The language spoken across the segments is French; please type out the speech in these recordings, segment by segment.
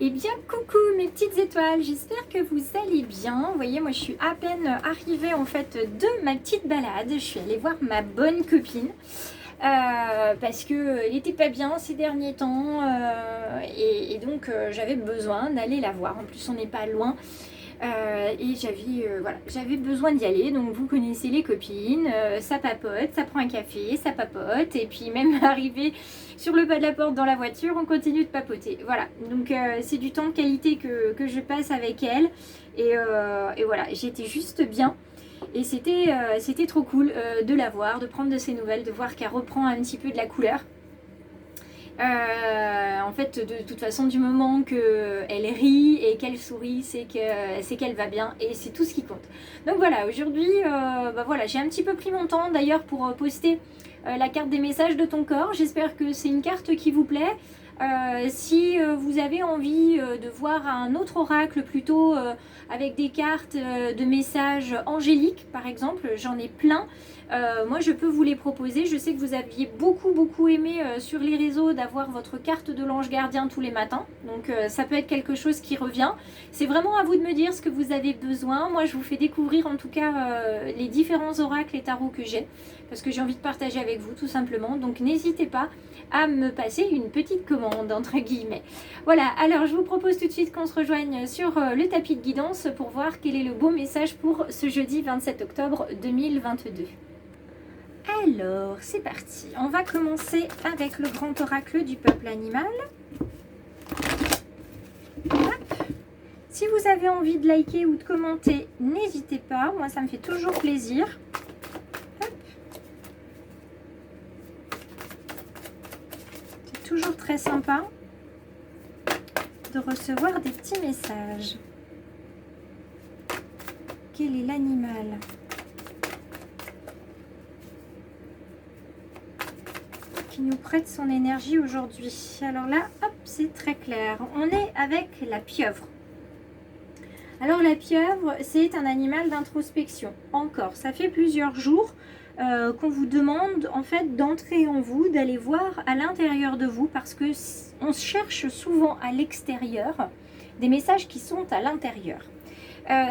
Eh bien, coucou mes petites étoiles, j'espère que vous allez bien. Vous voyez, moi je suis à peine arrivée en fait de ma petite balade. Je suis allée voir ma bonne copine parce qu'elle n'était pas bien ces derniers temps et donc j'avais besoin d'aller la voir. En plus, on n'est pas loin. Et j'avais besoin d'y aller. Donc vous connaissez les copines, ça papote, ça prend un café, ça papote, et puis même arrivé sur le pas de la porte dans la voiture, on continue de papoter. Voilà, donc c'est du temps de qualité que je passe avec elle, et voilà, j'étais juste bien. Et c'était trop cool de la voir, de prendre de ses nouvelles, de voir qu'elle reprend un petit peu de la couleur. En fait, de toute façon, du moment qu'elle rit et qu'elle sourit, c'est qu'elle va bien, et c'est tout ce qui compte. Donc voilà, aujourd'hui, voilà, j'ai un petit peu pris mon temps d'ailleurs pour poster la carte des messages de ton corps. J'espère que c'est une carte qui vous plaît. Si vous avez envie de voir un autre oracle plutôt avec des cartes de messages angéliques par exemple, j'en ai plein. Moi je peux vous les proposer. Je sais que vous aviez beaucoup aimé sur les réseaux d'avoir votre carte de l'ange gardien tous les matins, donc ça peut être quelque chose qui revient. C'est vraiment à vous de me dire ce que vous avez besoin. Moi je vous fais découvrir en tout cas les différents oracles et tarots que j'ai, parce que j'ai envie de partager avec vous tout simplement. Donc n'hésitez pas à me passer une petite commande entre guillemets. Voilà, alors je vous propose tout de suite qu'on se rejoigne sur le tapis de guidance pour voir quel est le beau message pour ce jeudi 27 octobre 2022. Alors, c'est parti. On va commencer avec le grand oracle du peuple animal. Hop. Si vous avez envie de liker ou de commenter, n'hésitez pas. Moi, ça me fait toujours plaisir. Hop. C'est toujours très sympa de recevoir des petits messages. Quel est l'animal ? Qui nous prête son énergie aujourd'hui. Alors là, hop, c'est très clair. On est avec la pieuvre. Alors la pieuvre, c'est un animal d'introspection. Encore, ça fait plusieurs jours qu'on vous demande en fait d'entrer en vous, d'aller voir à l'intérieur de vous, parce que on cherche souvent à l'extérieur des messages qui sont à l'intérieur.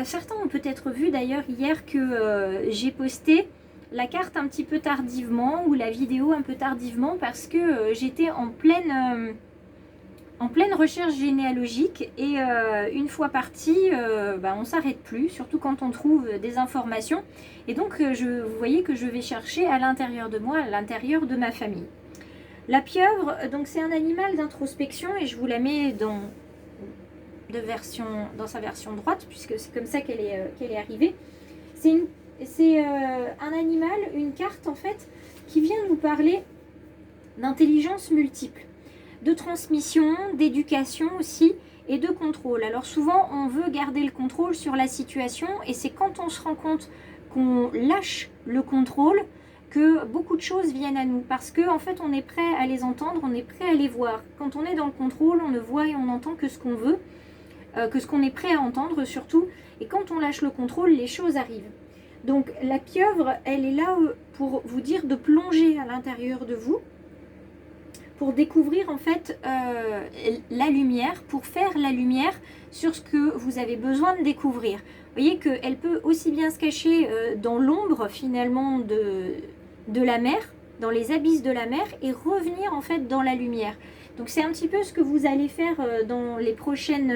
Certains ont peut-être vu d'ailleurs hier que j'ai posté la carte un petit peu tardivement, ou la vidéo un peu tardivement, parce que j'étais en pleine recherche généalogique, et une fois parti, on s'arrête plus, surtout quand on trouve des informations, et donc vous voyez que je vais chercher à l'intérieur de moi, à l'intérieur de ma famille. La pieuvre, donc c'est un animal d'introspection, et je vous la mets dans sa version droite, puisque c'est comme ça qu'elle est arrivée. C'est un animal, une carte en fait, qui vient nous parler d'intelligence multiple, de transmission, d'éducation aussi, et de contrôle. Alors souvent on veut garder le contrôle sur la situation, et c'est quand on se rend compte qu'on lâche le contrôle que beaucoup de choses viennent à nous, parce que en fait on est prêt à les entendre, on est prêt à les voir. Quand on est dans le contrôle, on ne voit et on n'entend que ce qu'on veut, que ce qu'on est prêt à entendre surtout, et quand on lâche le contrôle, les choses arrivent. Donc la pieuvre, elle est là pour vous dire de plonger à l'intérieur de vous, pour découvrir en fait la lumière, pour faire la lumière sur ce que vous avez besoin de découvrir. Vous voyez qu'elle peut aussi bien se cacher dans l'ombre finalement de la mer, dans les abysses de la mer, et revenir en fait dans la lumière. Donc c'est un petit peu ce que vous allez faire dans les prochaines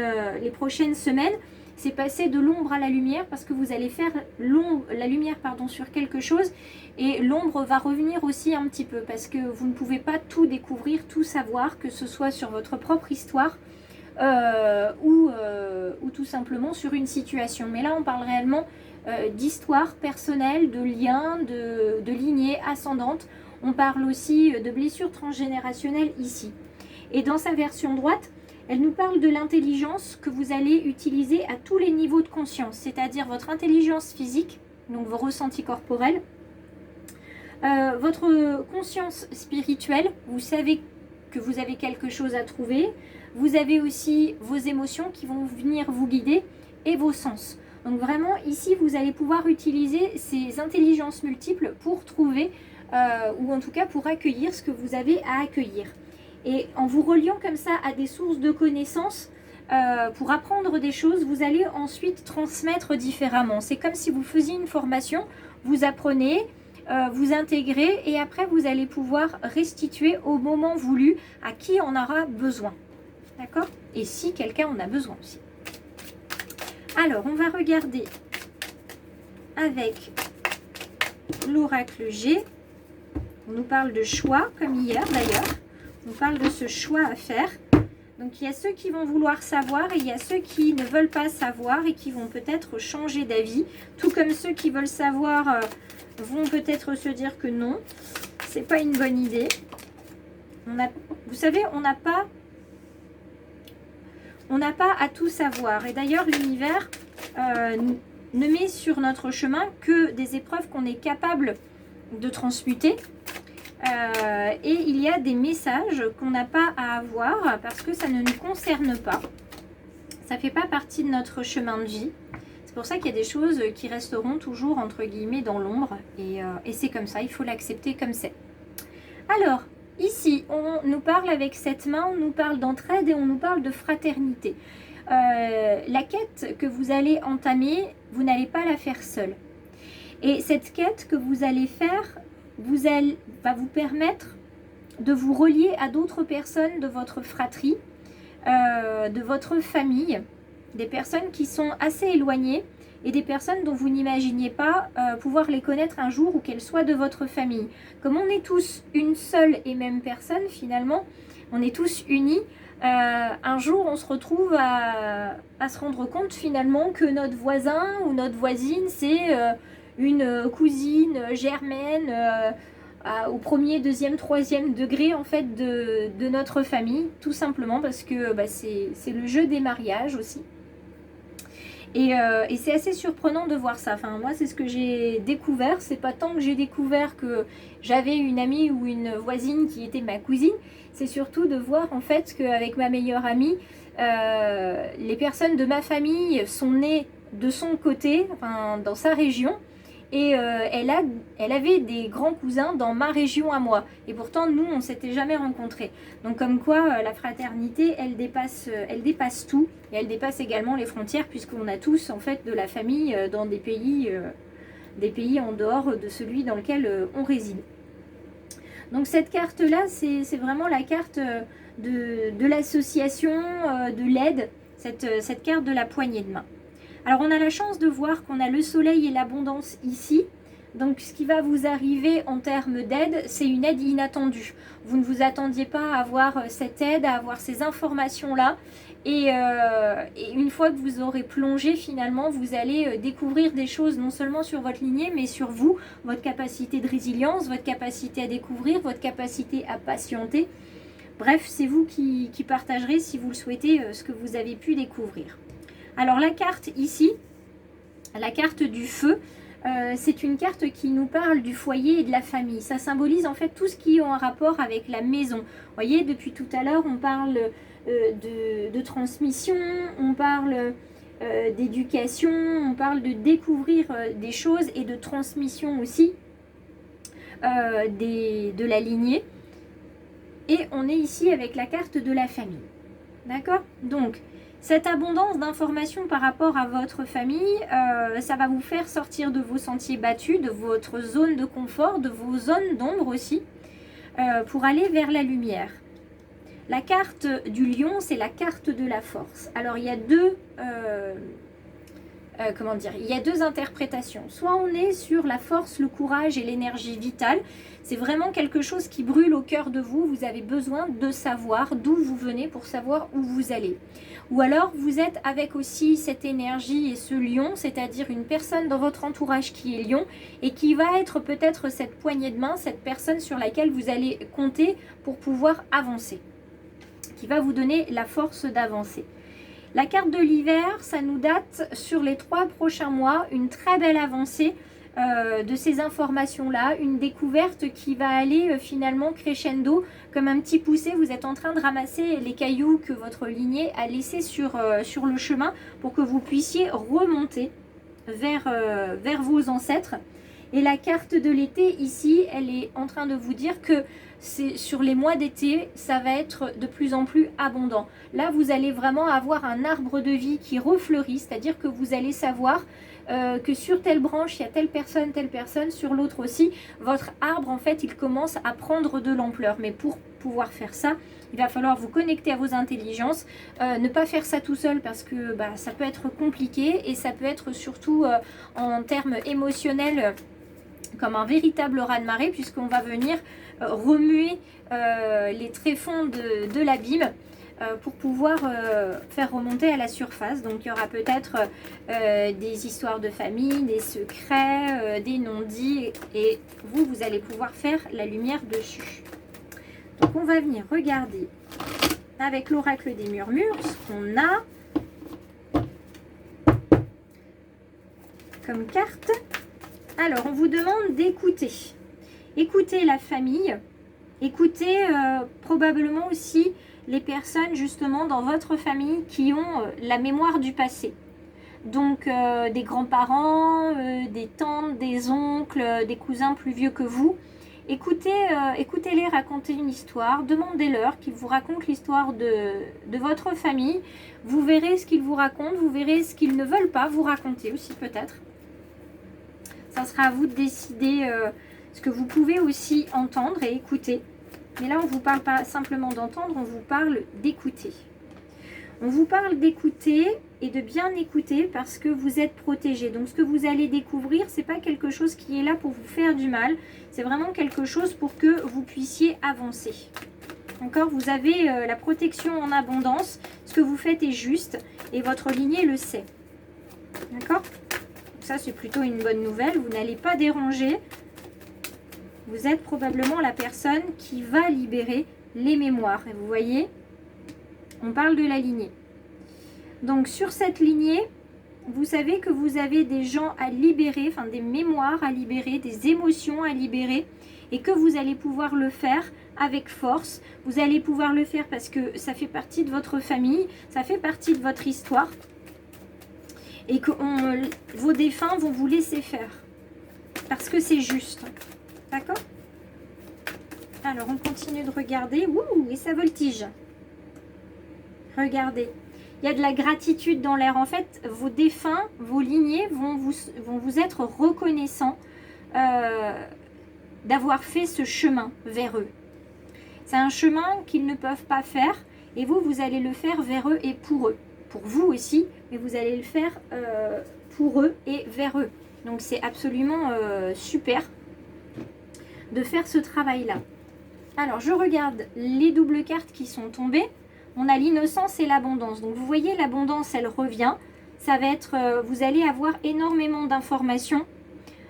semaines. C'est passer de l'ombre à la lumière, parce que vous allez faire la lumière sur quelque chose, et l'ombre va revenir aussi un petit peu, parce que vous ne pouvez pas tout découvrir, tout savoir, que ce soit sur votre propre histoire ou tout simplement sur une situation. Mais là on parle réellement d'histoire personnelle, de liens, de lignée ascendante. On parle aussi de blessures transgénérationnelles ici. Et dans sa version droite, elle nous parle de l'intelligence que vous allez utiliser à tous les niveaux de conscience, c'est-à-dire votre intelligence physique, donc vos ressentis corporels, votre conscience spirituelle, vous savez que vous avez quelque chose à trouver, vous avez aussi vos émotions qui vont venir vous guider, et vos sens. Donc vraiment ici vous allez pouvoir utiliser ces intelligences multiples pour trouver, ou en tout cas pour accueillir ce que vous avez à accueillir. Et en vous reliant comme ça à des sources de connaissances, pour apprendre des choses, vous allez ensuite transmettre différemment. C'est comme si vous faisiez une formation, vous apprenez, vous intégrez et après vous allez pouvoir restituer au moment voulu à qui en aura besoin. D'accord? Et si quelqu'un en a besoin aussi. Alors, on va regarder avec l'oracle G. On nous parle de choix, comme hier d'ailleurs. On parle de ce choix à faire. Donc, il y a ceux qui vont vouloir savoir et il y a ceux qui ne veulent pas savoir et qui vont peut-être changer d'avis. Tout comme ceux qui veulent savoir vont peut-être se dire que non, c'est pas une bonne idée. Vous savez, on n'a pas à tout savoir. Et d'ailleurs, l'univers ne met sur notre chemin que des épreuves qu'on est capable de transmuter. Et il y a des messages qu'on n'a pas à avoir parce que ça ne nous concerne pas. Ça ne fait pas partie de notre chemin de vie. C'est pour ça qu'il y a des choses qui resteront toujours entre guillemets dans l'ombre. Et c'est comme ça, il faut l'accepter comme c'est. Alors, ici, on nous parle avec cette main, on nous parle d'entraide et on nous parle de fraternité. La quête que vous allez entamer, vous n'allez pas la faire seule. Et cette quête que vous allez faire va vous permettre de vous relier à d'autres personnes de votre fratrie, de votre famille, des personnes qui sont assez éloignées et des personnes dont vous n'imaginiez pas pouvoir les connaître un jour ou qu'elles soient de votre famille. Comme on est tous une seule et même personne finalement, on est tous unis, un jour on se retrouve à se rendre compte finalement que notre voisin ou notre voisine c'est une cousine germaine au premier, deuxième, troisième degré en fait de notre famille, tout simplement parce que c'est le jeu des mariages aussi. Et c'est assez surprenant de voir ça. Enfin, moi, c'est ce que j'ai découvert. C'est pas tant que j'ai découvert que j'avais une amie ou une voisine qui était ma cousine. C'est surtout de voir en fait qu'avec ma meilleure amie, les personnes de ma famille sont nées de son côté, enfin, dans sa région. Et elle avait des grands cousins dans ma région à moi. Et pourtant, nous, on ne s'était jamais rencontrés. Donc, comme quoi, la fraternité, elle dépasse tout. Et elle dépasse également les frontières, puisqu'on a tous, en fait, de la famille dans des pays en dehors de celui dans lequel on réside. Donc, cette carte-là, c'est vraiment la carte de l'association, de l'aide, cette carte de la poignée de main. Alors, on a la chance de voir qu'on a le soleil et l'abondance ici. Donc, ce qui va vous arriver en termes d'aide, c'est une aide inattendue. Vous ne vous attendiez pas à avoir cette aide, à avoir ces informations-là. Et une fois que vous aurez plongé, finalement, vous allez découvrir des choses non seulement sur votre lignée, mais sur vous, votre capacité de résilience, votre capacité à découvrir, votre capacité à patienter. Bref, c'est vous qui partagerez, si vous le souhaitez, ce que vous avez pu découvrir. Alors la carte ici, la carte du feu, c'est une carte qui nous parle du foyer et de la famille. Ça symbolise en fait tout ce qui a un rapport avec la maison. Vous voyez, depuis tout à l'heure, on parle de transmission, on parle d'éducation, on parle de découvrir des choses et de transmission aussi de la lignée. Et on est ici avec la carte de la famille. D'accord? Donc, cette abondance d'informations par rapport à votre famille, ça va vous faire sortir de vos sentiers battus, de votre zone de confort, de vos zones d'ombre aussi, pour aller vers la lumière. La carte du lion, c'est la carte de la force. Alors, il y a deux interprétations. Soit on est sur la force, le courage et l'énergie vitale. C'est vraiment quelque chose qui brûle au cœur de vous. Vous avez besoin de savoir d'où vous venez pour savoir où vous allez. Ou alors vous êtes avec aussi cette énergie et ce lion, c'est-à-dire une personne dans votre entourage qui est lion et qui va être peut-être cette poignée de main, cette personne sur laquelle vous allez compter pour pouvoir avancer, qui va vous donner la force d'avancer. La carte de l'hiver, ça nous date sur les 3 prochains mois, une très belle avancée de ces informations-là, une découverte qui va aller finalement crescendo, comme un petit poussé. Vous êtes en train de ramasser les cailloux que votre lignée a laissés sur le chemin pour que vous puissiez remonter vers vos ancêtres. Et la carte de l'été ici, elle est en train de vous dire que c'est sur les mois d'été, ça va être de plus en plus abondant. Là, vous allez vraiment avoir un arbre de vie qui refleurit, c'est-à-dire que vous allez savoir que sur telle branche, il y a telle personne, sur l'autre aussi. Votre arbre, en fait, il commence à prendre de l'ampleur. Mais pour pouvoir faire ça, il va falloir vous connecter à vos intelligences. Ne pas faire ça tout seul parce que ça peut être compliqué et ça peut être surtout en termes émotionnels comme un véritable raz-de-marée puisqu'on va venir remuer les tréfonds de l'abîme pour pouvoir faire remonter à la surface. Donc il y aura peut-être des histoires de famille, des secrets, des non-dits et vous allez pouvoir faire la lumière dessus. Donc on va venir regarder avec l'oracle des murmures ce qu'on a comme carte. Alors on vous demande d'écouter. Écoutez la famille, écoutez probablement aussi les personnes justement dans votre famille qui ont la mémoire du passé. Donc des grands-parents, des tantes, des oncles, des cousins plus vieux que vous. Écoutez-les raconter une histoire, demandez-leur qu'ils vous racontent l'histoire de votre famille. Vous verrez ce qu'ils vous racontent, vous verrez ce qu'ils ne veulent pas vous raconter aussi peut-être. Ça sera à vous de décider ce que vous pouvez aussi entendre et écouter. Mais là, on ne vous parle pas simplement d'entendre, on vous parle d'écouter. On vous parle d'écouter et de bien écouter parce que vous êtes protégé. Donc, ce que vous allez découvrir, ce n'est pas quelque chose qui est là pour vous faire du mal. C'est vraiment quelque chose pour que vous puissiez avancer. D'accord ? Vous avez la protection en abondance. Ce que vous faites est juste et votre lignée le sait. D'accord ? Ça, c'est plutôt une bonne nouvelle. Vous n'allez pas déranger. Vous êtes probablement la personne qui va libérer les mémoires. Et vous voyez, on parle de la lignée. Donc, sur cette lignée, vous savez que vous avez des gens à libérer, enfin des mémoires à libérer, des émotions à libérer, et que vous allez pouvoir le faire avec force. Vous allez pouvoir le faire parce que ça fait partie de votre famille, ça fait partie de votre histoire. Et que vos défunts vont vous laisser faire. Parce que c'est juste. D'accord ? Alors, on continue de regarder. Ouh, et ça voltige. Regardez. Il y a de la gratitude dans l'air. En fait, vos défunts, vos lignées vont vous être reconnaissants d'avoir fait ce chemin vers eux. C'est un chemin qu'ils ne peuvent pas faire. Et vous allez le faire vers eux et pour eux. Pour vous aussi, mais vous allez le faire pour eux et vers eux. Donc c'est absolument super de faire ce travail-là. Alors je regarde les doubles cartes qui sont tombées. On a l'innocence et l'abondance. Donc vous voyez, l'abondance, elle revient. Ça va être, vous allez avoir énormément d'informations,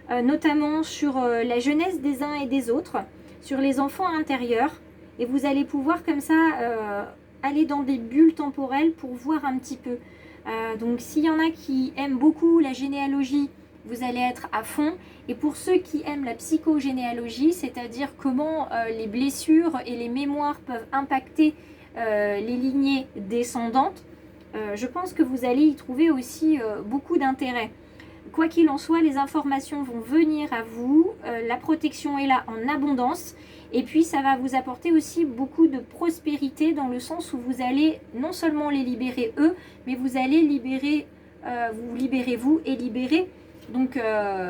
notamment sur la jeunesse des uns et des autres, sur les enfants intérieurs. Et vous allez pouvoir comme ça aller dans des bulles temporelles pour voir un petit peu. Donc s'il y en a qui aiment beaucoup la généalogie, vous allez être à fond. Et pour ceux qui aiment la psychogénéalogie, c'est-à-dire comment les blessures et les mémoires peuvent impacter les lignées descendantes, je pense que vous allez y trouver aussi beaucoup d'intérêt. Quoi qu'il en soit, les informations vont venir à vous, la protection est là en abondance. Et puis ça va vous apporter aussi beaucoup de prospérité dans le sens où vous allez non seulement les libérer eux, mais vous allez libérer vous et libérer donc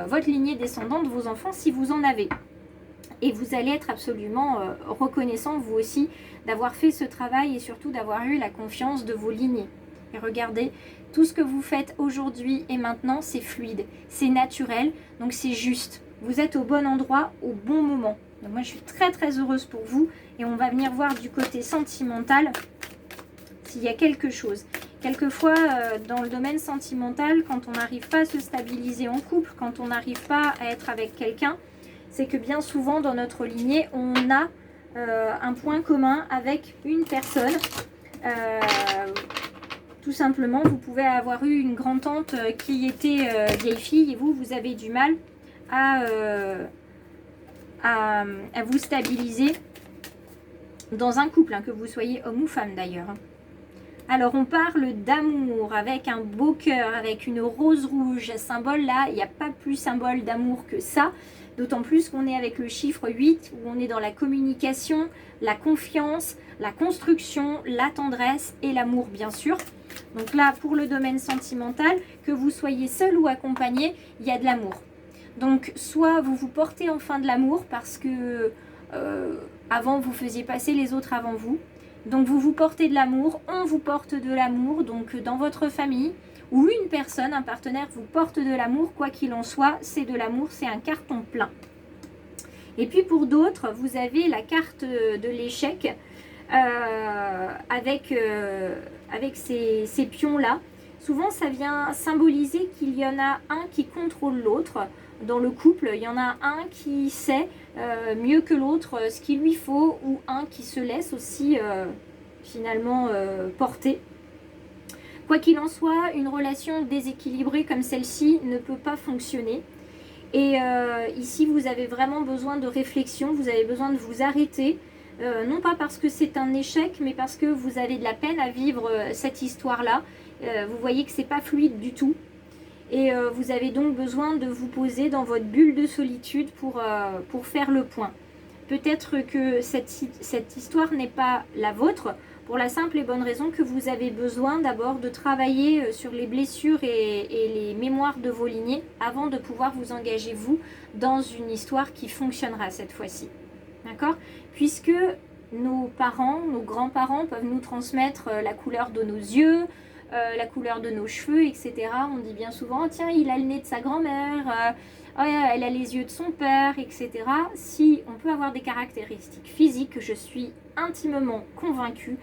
votre lignée descendante, vos enfants si vous en avez. Et vous allez être absolument reconnaissant vous aussi d'avoir fait ce travail et surtout d'avoir eu la confiance de vos lignées. Et regardez, tout ce que vous faites aujourd'hui et maintenant, c'est fluide, c'est naturel, donc c'est juste. Vous êtes au bon endroit, au bon moment. Donc moi, je suis très très heureuse pour vous. Et on va venir voir du côté sentimental s'il y a quelque chose. Quelquefois, dans le domaine sentimental, quand on n'arrive pas à se stabiliser en couple, quand on n'arrive pas à être avec quelqu'un, c'est que bien souvent, dans notre lignée, on a un point commun avec une personne. Tout simplement, vous pouvez avoir eu une grand-tante qui était vieille fille et vous avez du mal à vous stabiliser dans un couple, hein, que vous soyez homme ou femme d'ailleurs. Alors on parle d'amour avec un beau cœur, avec une rose rouge, symbole là, il n'y a pas plus symbole d'amour que ça, d'autant plus qu'on est avec le chiffre 8 où on est dans la communication, la confiance, la construction, la tendresse et l'amour bien sûr. Donc là pour le domaine sentimental, que vous soyez seul ou accompagné, il y a de l'amour. Donc soit vous vous portez enfin de l'amour parce que avant vous faisiez passer les autres avant vous. Donc vous vous portez de l'amour, on vous porte de l'amour, donc dans votre famille ou une personne, un partenaire vous porte de l'amour, quoi qu'il en soit, c'est de l'amour, c'est un carton plein. Et puis pour d'autres, vous avez la carte de l'échec avec ces pions-là. Souvent ça vient symboliser qu'il y en a un qui contrôle l'autre. Dans le couple, il y en a un qui sait mieux que l'autre ce qu'il lui faut, ou un qui se laisse aussi finalement porter. Quoi qu'il en soit, une relation déséquilibrée comme celle-ci ne peut pas fonctionner. Et ici, vous avez vraiment besoin de réflexion, vous avez besoin de vous arrêter, non pas parce que c'est un échec, mais parce que vous avez de la peine à vivre cette histoire-là. Vous voyez que c'est pas fluide du tout. Et vous avez donc besoin de vous poser dans votre bulle de solitude pour faire le point. Peut-être que cette histoire n'est pas la vôtre, pour la simple et bonne raison que vous avez besoin d'abord de travailler sur les blessures et les mémoires de vos lignées avant de pouvoir vous engager, vous, dans une histoire qui fonctionnera cette fois-ci. D'accord ? Puisque nos parents, nos grands-parents peuvent nous transmettre la couleur de nos yeux, la couleur de nos cheveux, etc. On dit bien souvent, oh, tiens, il a le nez de sa grand-mère, elle a les yeux de son père, etc. Si on peut avoir des caractéristiques physiques, je suis intimement convaincue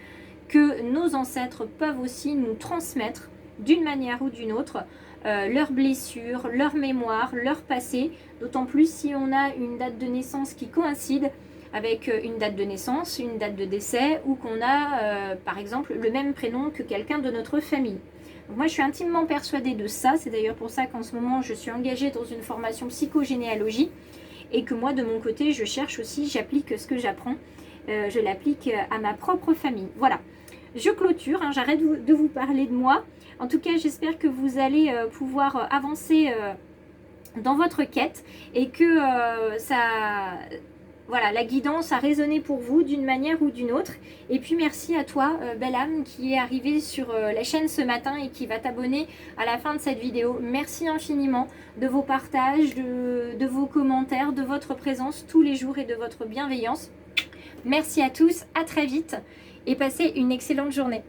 que nos ancêtres peuvent aussi nous transmettre d'une manière ou d'une autre leurs blessures, leurs mémoires, leur passé, d'autant plus si on a une date de naissance qui coïncide avec une date de naissance, une date de décès, ou qu'on a par exemple le même prénom que quelqu'un de notre famille. Donc moi je suis intimement persuadée de ça, c'est d'ailleurs pour ça qu'en ce moment je suis engagée dans une formation psychogénéalogie, et que moi de mon côté je cherche aussi, j'applique ce que j'apprends, je l'applique à ma propre famille. Voilà, je clôture, hein, j'arrête de vous parler de moi. En tout cas j'espère que vous allez pouvoir avancer dans votre quête, et que voilà, la guidance a résonné pour vous d'une manière ou d'une autre. Et puis merci à toi, belle âme, qui est arrivée sur la chaîne ce matin et qui va t'abonner à la fin de cette vidéo. Merci infiniment de vos partages, de vos commentaires, de votre présence tous les jours et de votre bienveillance. Merci à tous, à très vite et passez une excellente journée.